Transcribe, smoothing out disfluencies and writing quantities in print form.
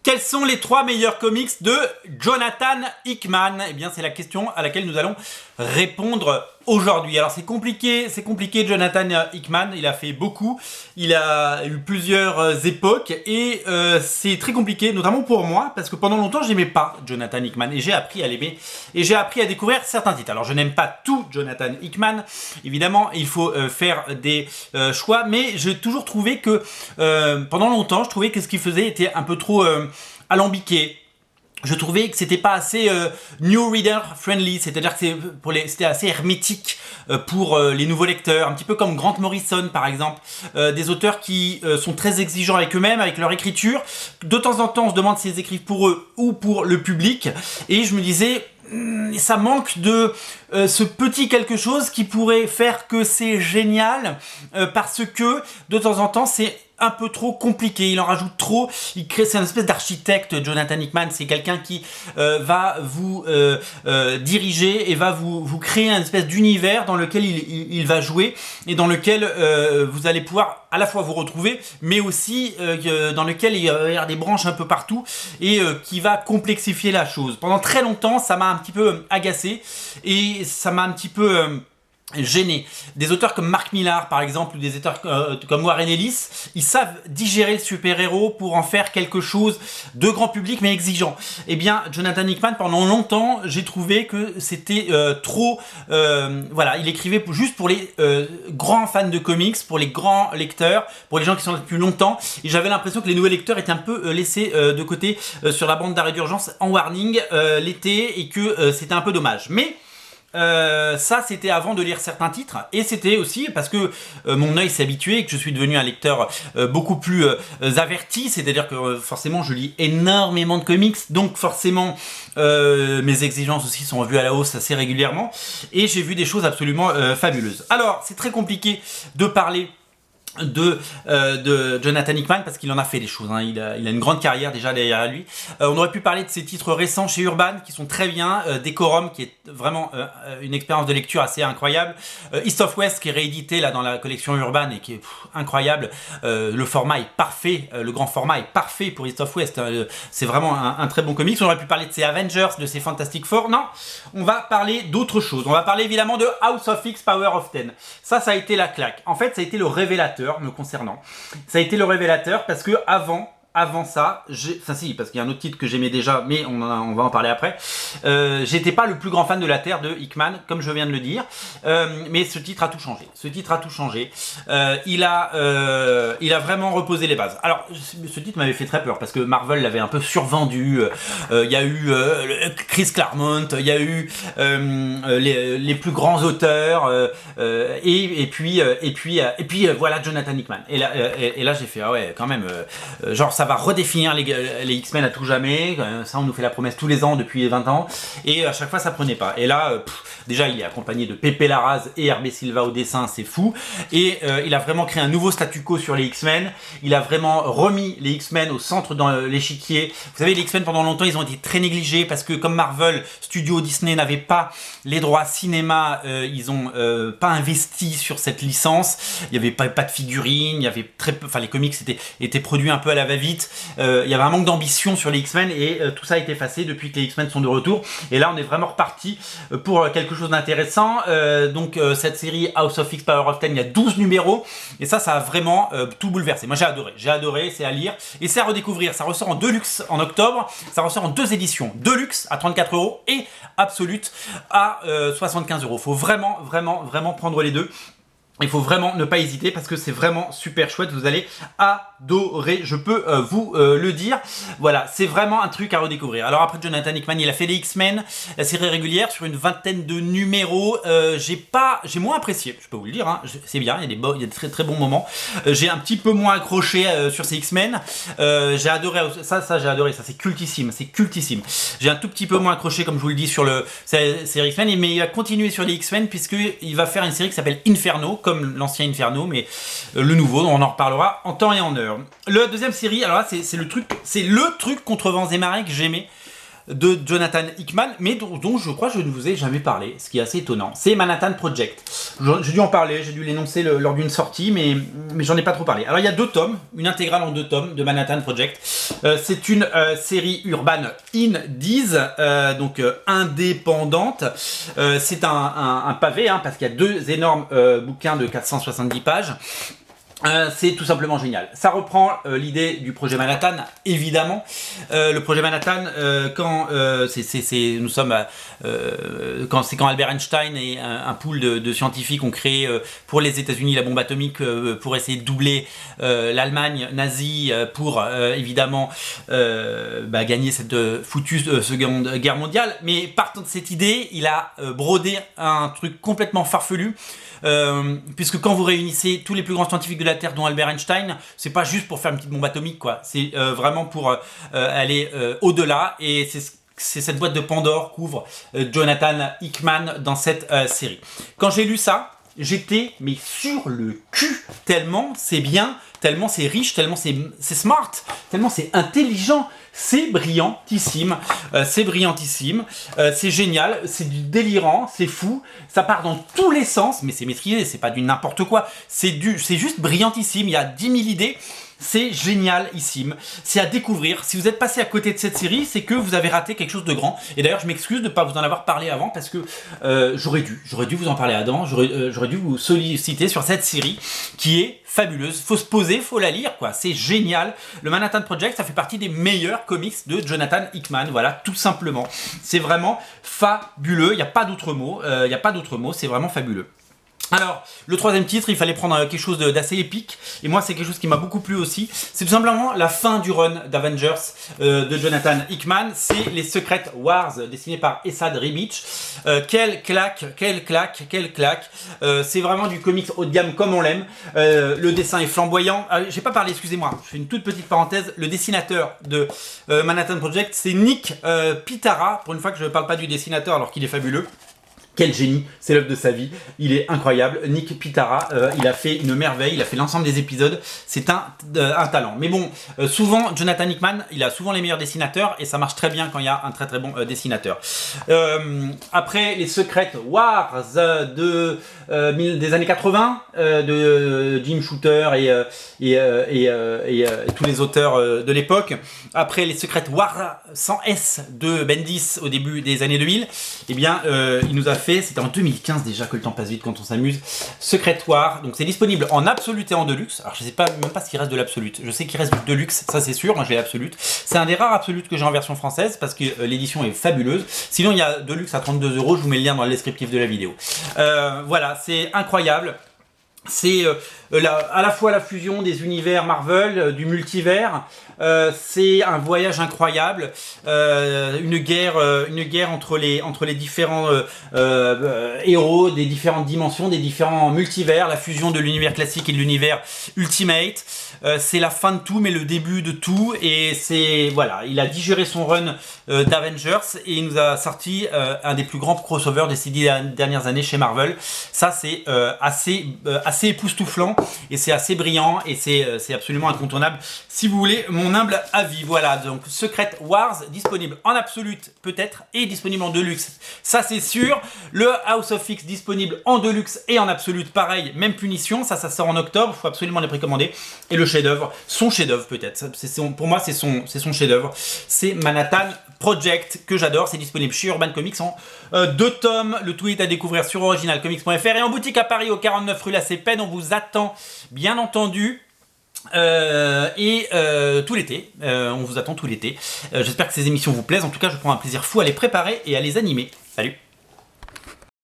Quels sont les 3 meilleurs comics de Jonathan Hickman? Eh bien, c'est la question à laquelle nous allons répondre aujourd'hui. Alors, c'est compliqué, Jonathan Hickman, il a fait beaucoup, il a eu plusieurs époques et c'est très compliqué, notamment pour moi, parce que pendant longtemps, j'aimais pas Jonathan Hickman et j'ai appris à l'aimer et j'ai appris à découvrir certains titres. Alors, je n'aime pas tout Jonathan Hickman, évidemment, il faut faire des choix, mais j'ai toujours trouvé que pendant longtemps, je trouvais que ce qu'il faisait était un peu trop alambiqué. Je trouvais que c'était pas assez new reader friendly, c'est-à-dire que c'était assez hermétique pour les nouveaux lecteurs, un petit peu comme Grant Morrison par exemple, des auteurs qui sont très exigeants avec eux-mêmes, avec leur écriture. De temps en temps, on se demande s'ils écrivent pour eux ou pour le public, et je me disais, ça manque de ce petit quelque chose qui pourrait faire que c'est génial, parce que de temps en temps, c'est un peu trop compliqué, il en rajoute trop, c'est une espèce d'architecte. Jonathan Hickman, c'est quelqu'un qui va vous diriger et va vous créer une espèce d'univers dans lequel il va jouer et dans lequel vous allez pouvoir à la fois vous retrouver, mais aussi dans lequel il va y avoir des branches un peu partout et qui va complexifier la chose. Pendant très longtemps, ça m'a un petit peu agacé et ça m'a un petit peu gêné. Des auteurs comme Mark Millar par exemple, ou des auteurs comme Warren Ellis, ils savent digérer le super-héros pour en faire quelque chose de grand public mais exigeant. Eh bien, Jonathan Hickman, pendant longtemps, j'ai trouvé que c'était trop... voilà, il écrivait juste pour les grands fans de comics, pour les grands lecteurs, pour les gens qui sont là depuis longtemps, et j'avais l'impression que les nouveaux lecteurs étaient un peu laissés de côté sur la bande d'arrêt d'urgence en warning l'été, et que c'était un peu dommage. Mais ça c'était avant de lire certains titres, et c'était aussi parce que mon œil s'est habitué et que je suis devenu un lecteur beaucoup plus averti, c'est-à-dire que forcément je lis énormément de comics, donc forcément mes exigences aussi sont revues à la hausse assez régulièrement, et j'ai vu des choses absolument fabuleuses. Alors c'est très compliqué de parler de Jonathan Hickman parce qu'il en a fait des choses, hein. Il a une grande carrière déjà derrière lui. On aurait pu parler de ses titres récents chez Urban qui sont très bien, Decorum qui est vraiment une expérience de lecture assez incroyable, East of West qui est réédité là dans la collection Urban et qui est incroyable. Le format est parfait, le grand format est parfait pour East of West, c'est vraiment un très bon comics. On aurait pu parler de ses Avengers, de ses Fantastic Four. Non, on va parler d'autre chose. On va parler évidemment de House of X, Power of Ten. Ça a été la claque. En fait, ça a été le révélateur me concernant. Ça a été le révélateur parce que avant ça, enfin si, parce qu'il y a un autre titre que j'aimais déjà, mais on va en parler après. J'étais pas le plus grand fan de la Terre de Hickman, comme je viens de le dire, mais ce titre a tout changé. Il a vraiment reposé les bases. Alors, ce titre m'avait fait très peur parce que Marvel l'avait un peu survendu. Il y a eu Chris Claremont, il y a eu les plus grands auteurs, et puis voilà Jonathan Hickman. Et là j'ai fait ah ouais quand même, genre ça va redéfinir les X-Men à tout jamais. Ça, on nous fait la promesse tous les ans depuis 20 ans. Et à chaque fois, ça prenait pas. Et là, déjà, il est accompagné de Pepe Larraz et Hervé Silva au dessin, c'est fou. Et il a vraiment créé un nouveau statu quo sur les X-Men. Il a vraiment remis les X-Men au centre dans l'échiquier. Vous savez, les X-Men, pendant longtemps, ils ont été très négligés parce que comme Marvel, Studio Disney n'avait pas les droits cinéma, ils ont pas investi sur cette licence. Il n'y avait pas de figurines, il y avait très peu, enfin les comics étaient produits un peu à la va-vite. Il y avait un manque d'ambition sur les X-Men et tout ça a été effacé depuis que les X-Men sont de retour. Et là, on est vraiment reparti pour quelque chose d'intéressant. Donc cette série House of X, Power of Ten, il y a 12 numéros et ça a vraiment tout bouleversé. Moi j'ai adoré, c'est à lire et c'est à redécouvrir. Ça ressort en Deluxe en octobre, ça ressort en 2 éditions, Deluxe à 34 € et Absolute à 75 €. Faut vraiment prendre les deux. Il faut vraiment ne pas hésiter parce que c'est vraiment super chouette, vous allez adorer, je peux vous le dire. Voilà, c'est vraiment un truc à redécouvrir. Alors après Jonathan Hickman, il a fait les X-Men, la série régulière sur une 20aine de numéros. J'ai moins apprécié, je peux vous le dire, hein. C'est bien, il y a des très très bons moments. J'ai un petit peu moins accroché sur ces X-Men. J'ai adoré ça j'ai adoré, ça c'est cultissime. J'ai un tout petit peu moins accroché, comme je vous le dis, sur série X-Men, mais il va continuer sur les X-Men puisqu'il va faire une série qui s'appelle Inferno, comme l'ancien Inferno, mais le nouveau, on en reparlera en temps et en heure. La deuxième série, alors là, c'est le truc contre vents et marées que j'aimais. de Jonathan Hickman, mais dont je crois que je ne vous ai jamais parlé, ce qui est assez étonnant. C'est Manhattan Project. J'ai dû en parler, j'ai dû l'énoncer lors d'une sortie, mais j'en ai pas trop parlé. Alors il y a 2 tomes, une intégrale en 2 tomes de Manhattan Project. C'est une série urbaine indies, donc indépendante. C'est un pavé, hein, parce qu'il y a 2 énormes bouquins de 470 pages. C'est tout simplement génial. Ça reprend l'idée du projet Manhattan, évidemment. Le projet Manhattan, quand Albert Einstein et un pool de scientifiques ont créé pour les États-Unis la bombe atomique pour essayer de doubler l'Allemagne nazie pour évidemment gagner cette foutue Seconde Guerre mondiale. Mais partant de cette idée, il a brodé un truc complètement farfelu. Puisque quand vous réunissez tous les plus grands scientifiques de la Terre, dont Albert Einstein, c'est pas juste pour faire une petite bombe atomique, quoi. C'est vraiment pour aller au-delà, et c'est cette boîte de Pandore qu'ouvre Jonathan Hickman dans cette série. Quand j'ai lu ça, j'étais mais sur le cul, tellement c'est bien, tellement c'est riche, tellement c'est smart, tellement c'est intelligent. C'est brillantissime, c'est génial, c'est du délirant, c'est fou, ça part dans tous les sens, mais c'est maîtrisé, c'est pas du n'importe quoi, c'est juste brillantissime, il y a 10 000 idées. C'est génialissime, c'est à découvrir. Si vous êtes passé à côté de cette série, c'est que vous avez raté quelque chose de grand. Et d'ailleurs, je m'excuse de ne pas vous en avoir parlé avant, parce que j'aurais dû vous en parler avant, j'aurais dû vous solliciter sur cette série qui est fabuleuse. Faut se poser, faut la lire, quoi. C'est génial. Le Manhattan Project, ça fait partie des meilleurs comics de Jonathan Hickman, voilà, tout simplement. C'est vraiment fabuleux, il n'y a pas d'autre mot, c'est vraiment fabuleux. Alors, le 3e titre, il fallait prendre quelque chose d'assez épique, et moi c'est quelque chose qui m'a beaucoup plu aussi. C'est tout simplement la fin du run d'Avengers de Jonathan Hickman. C'est les Secret Wars, dessinés par Esad Ribic. Quelle claque. C'est vraiment du comics haut de gamme comme on l'aime. Le dessin est flamboyant. J'ai pas parlé, excusez-moi, je fais une toute petite parenthèse. Le dessinateur de Manhattan Project, c'est Nick Pitara. Pour une fois que je ne parle pas du dessinateur alors qu'il est fabuleux. Quel génie, c'est l'œuvre de sa vie, il est incroyable. Nick Pitara, il a fait une merveille, il a fait l'ensemble des épisodes, c'est un talent. Mais bon, souvent, Jonathan Hickman, il a souvent les meilleurs dessinateurs, et ça marche très bien quand il y a un très très bon dessinateur. Après les Secret Wars des années 80, de Jim Shooter et tous les auteurs de l'époque, après les Secret Wars sans S de Bendis au début des années 2000, eh bien, il nous a fait, c'était en 2015 déjà, que le temps passe vite quand on s'amuse, Secret War. Donc c'est disponible en absolute et en deluxe. Alors je sais même pas ce qu'il reste de l'absolute. Je sais qu'il reste du deluxe, ça c'est sûr, moi j'ai l'absolute. C'est un des rares absolutes que j'ai en version française parce que l'édition est fabuleuse. Sinon il y a deluxe à 32 €, je vous mets le lien dans le descriptif de la vidéo. Voilà, c'est incroyable. C'est à la fois la fusion des univers Marvel, du multivers. C'est un voyage incroyable, une guerre entre les différents héros des différentes dimensions, des différents multivers, la fusion de l'univers classique et de l'univers Ultimate. C'est la fin de tout, mais le début de tout, et c'est voilà, il a digéré son run d'Avengers et il nous a sorti un des plus grands crossovers des 6 dernières années chez Marvel. Ça c'est assez époustouflant et c'est assez brillant et c'est absolument incontournable si vous voulez mon humble avis. Voilà, donc Secret Wars disponible en absolute peut-être et disponible en deluxe, ça c'est sûr. Le House of X disponible en deluxe et en absolute, pareil, même punition, ça sort en octobre, il faut absolument les précommander. Et le chef-d'œuvre, son chef-d'œuvre peut-être, pour moi c'est son chef-d'œuvre, c'est Manhattan Project que j'adore. C'est disponible chez Urban Comics en 2 tomes. Le tout est à découvrir sur originalcomics.fr et en boutique à Paris au 49 rue La Cépène. On vous attend bien entendu. Tout l'été, on vous attend tout l'été. J'espère que ces émissions vous plaisent. En tout cas, je prends un plaisir fou à les préparer et à les animer. Salut!